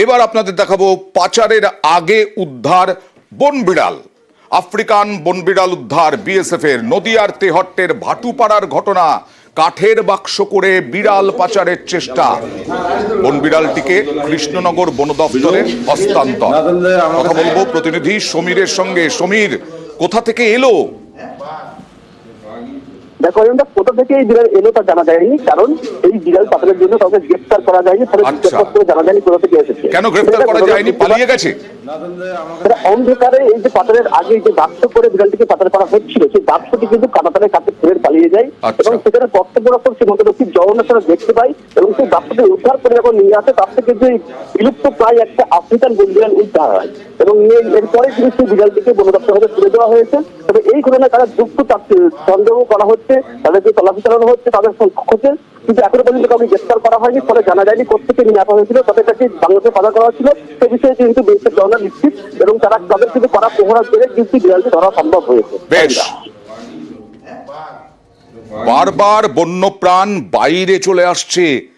এবার আপনাদের দেখাবো পাচারের আগে উদ্ধার বনবিড়াল। আফ্রিকান বনবিড়াল উদ্ধার বিএসএফ এর। নদিয়ার তেহট্টের ভাটুপাড়ার ঘটনা। কাঠের বাক্স করে বিড়াল পাচারের চেষ্টা। বনবিড়ালটিকে কৃষ্ণনগর বন দপ্তরে হস্তান্তর। কথা বলবো প্রতিনিধি সমীরের সঙ্গে। সমীর, কোথা থেকে এলো? দেখো কোথা থেকে এই বিড়াল এলো তা জানা যায়নি, কারণ এই বিড়াল পাচারের জন্য কাউকে গ্রেফতার করা যায়নি। জানা যায়নি কোথা থেকে এসেছে। কেন গ্রেফতার করা যায়নি? পালিয়ে গেছে? অন্ধকারে এই যে পাচারের আগে যে বাক্স করে বিড়ালটিকে পাচার করা হচ্ছিল, সেই বাক্সটি কিন্তু কাটাতারের কাছে ফের পালিয়ে যায় এবং সেখানে কর্তব্যরত সীমান্তরক্ষী জওয়ানরা দেখতে পায় এবং সেই বাক্সটি উদ্ধার করে যখন নিয়ে আসে, তার থেকে যে বিলুপ্ত প্রায় একটা আফ্রিকান বনবিড়াল উদ্ধার হয় এবং এরপরে কিন্তু সেই বিড়ালটিকে বন দপ্তরে তুলে দেওয়া হয়েছে। তবে এই ঘটনায় তারা যুক্ত সন্দেহ করা হচ্ছে, তাদেরকে তল্লাশি চালানো হচ্ছে তাদের খোঁজে, কিন্তু এখনো পর্যন্ত কাউকে গ্রেফতার করা হয়নি। ফলে জানা যায়নি কোথেকে নিয়ে আসা হয়েছিল, তাদের কাছে বাংলাদেশে পাচার করা হচ্ছিল সে বিষয়ে কিন্তু বিএসএফ জওয়ানরা নিশ্চিত এবং তারা তাদের কিন্তু কড়া প্রহরার জেরে কিন্তু বিড়ালটি ধরা সম্ভব হয়েছে। বেশ, বারবার বন্যপ্রাণ বাইরে চলে আসছে।